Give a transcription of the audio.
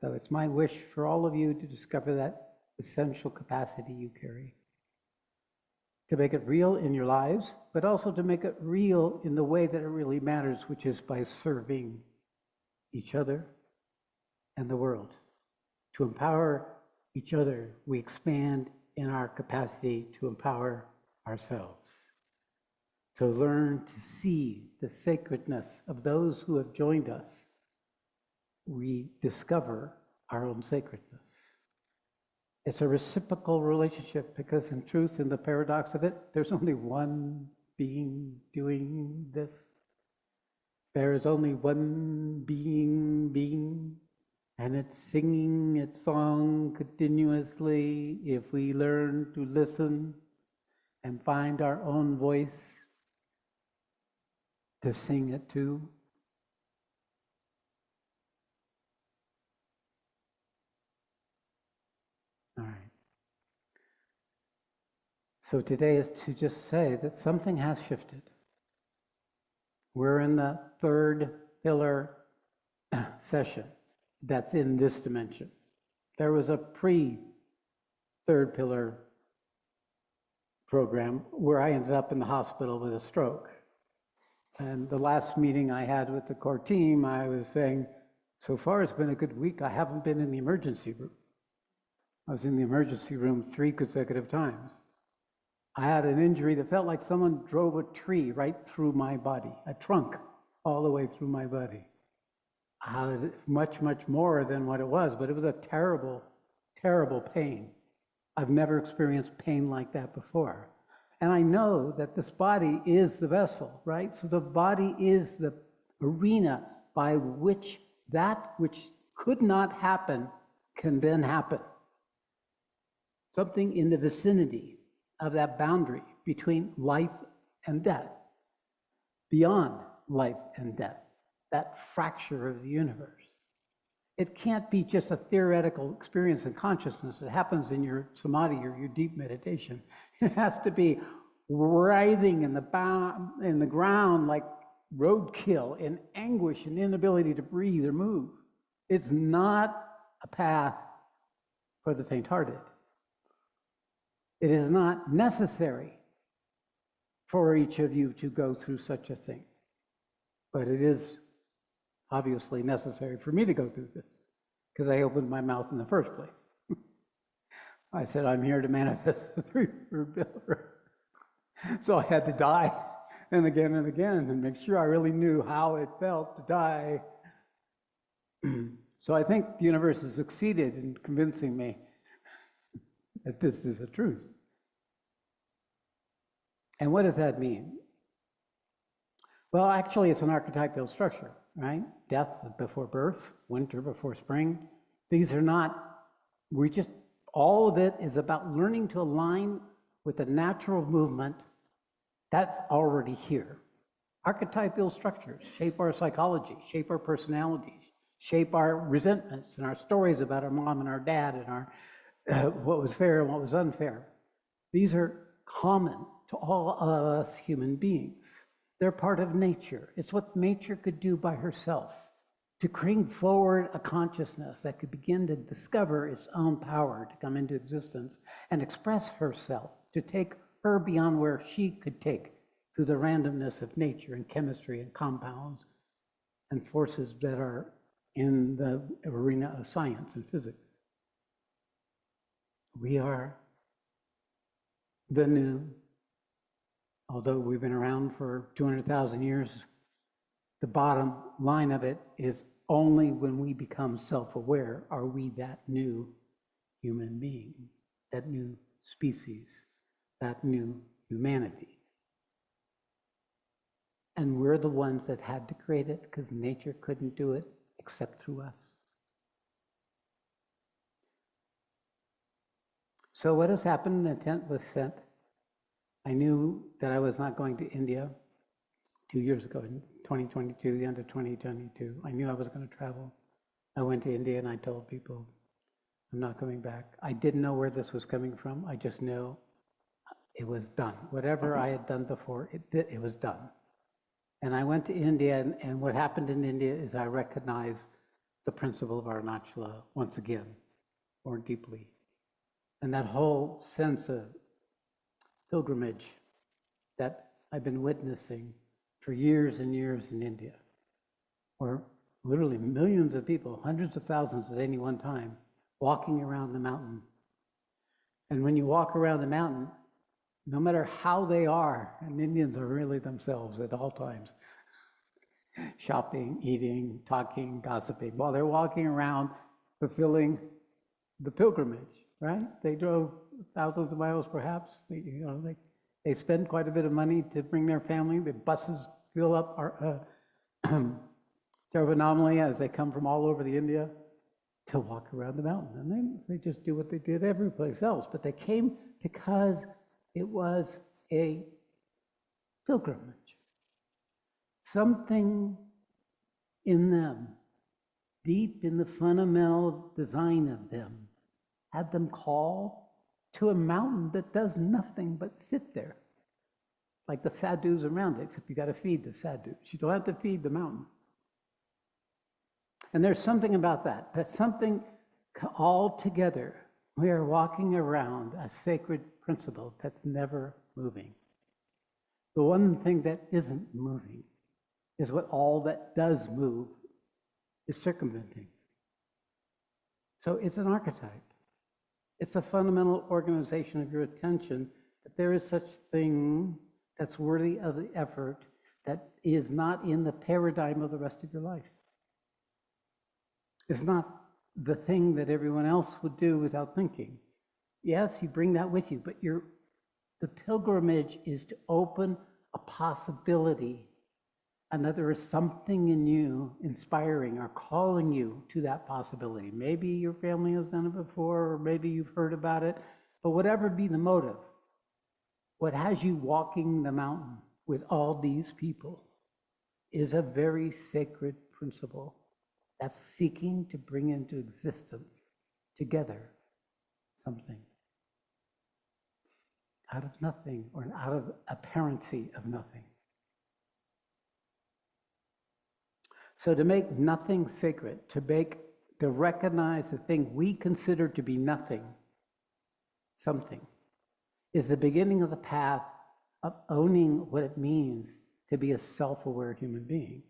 So it's my wish for all of you to discover that essential capacity you carry, to make it real in your lives, but also to make it real in the way that it really matters, which is by serving each other and the world. To empower each other, we expand in our capacity to empower ourselves. To learn to see the sacredness of those who have joined us, we discover our own sacredness. It's a reciprocal relationship because in truth, in the paradox of it, there's only one being doing this. There is only one being, and it's singing its song continuously if we learn to listen and find our own voice to sing it to. All right. So today is to just say that something has shifted. We're in the third pillar session that's in this dimension. There was a pre-third pillar program where I ended up in the hospital with a stroke. And the last meeting I had with the core team, I was saying, so far it's been a good week. I haven't been in the emergency room. I was in the emergency room 3 consecutive times. I had an injury that felt like someone drove a tree right through my body, a trunk all the way through my body. Much, much more than what it was, but it was a terrible, terrible pain. I've never experienced pain like that before. And I know that this body is the vessel, right? So the body is the arena by which that which could not happen can then happen. Something in the vicinity of that boundary between life and death, beyond life and death, that fracture of the universe. It can't be just a theoretical experience in consciousness that happens in your samadhi or your deep meditation. It has to be writhing in the ground like roadkill, in anguish and inability to breathe or move. It's not a path for the faint-hearted. It is not necessary for each of you to go through such a thing. But it is obviously necessary for me to go through this, because I opened my mouth in the first place. I said, I'm here to manifest the three-word pillar. So I had to die and again and make sure I really knew how it felt to die. So I think the universe has succeeded in convincing me that this is the truth. And what does that mean? Well, actually, it's an archetypal structure, right? Death before birth, winter before spring. These are not, all of it is about learning to align with the natural movement that's already here. Archetypal structures shape our psychology, shape our personalities, shape our resentments and our stories about our mom and our dad and our what was fair and what was unfair. These are common to all of us human beings. They're part of nature. It's what nature could do by herself, to bring forward a consciousness that could begin to discover its own power to come into existence and express herself, to take her beyond where she could take through the randomness of nature and chemistry and compounds and forces that are in the arena of science and physics. We are the new. Although we've been around for 200,000 years, the bottom line of it is only when we become self-aware are we that new human being, that new species, that new humanity. And we're the ones that had to create it because nature couldn't do it except through us. So what has happened? The tent was sent. I knew that I was not going to India 2 years ago, in 2022, the end of 2022. I knew I was going to travel. I went to India and I told people, I'm not coming back. I didn't know where this was coming from. I just knew it was done. Whatever I had done before, it was done. And I went to India, and what happened in India is I recognized the principle of Arunachala once again, more deeply. And that whole sense of pilgrimage that I've been witnessing for years and years in India, where literally millions of people, hundreds of thousands at any one time, walking around the mountain. And when you walk around the mountain, no matter how they are, and Indians are really themselves at all times, shopping, eating, talking, gossiping, while they're walking around fulfilling the pilgrimage, right? They drove thousands of miles perhaps. They spend quite a bit of money to bring their family. The buses fill up Tiruvannamala as they come from all over the India to walk around the mountain. And then they just do what they did every place else. But they came because it was a pilgrimage. Something in them, deep in the fundamental design of them, had them call to a mountain that does nothing but sit there. Like the sadhus around it, except you got to feed the sadhus. You don't have to feed the mountain. And there's something about that. That's something all together. We are walking around a sacred principle that's never moving. The one thing that isn't moving is what all that does move is circumventing. So it's an archetype. It's a fundamental organization of your attention that there is such thing that's worthy of the effort that is not in the paradigm of the rest of your life. It's not the thing that everyone else would do without thinking. Yes, you bring that with you, but the pilgrimage is to open a possibility, and that there is something in you inspiring or calling you to that possibility. Maybe your family has done it before, or maybe you've heard about it, but whatever be the motive, what has you walking the mountain with all these people is a very sacred principle that's seeking to bring into existence together something out of nothing, or out of apparency of nothing. So to make nothing sacred, to recognize the thing we consider to be nothing, something, is the beginning of the path of owning what it means to be a self-aware human being.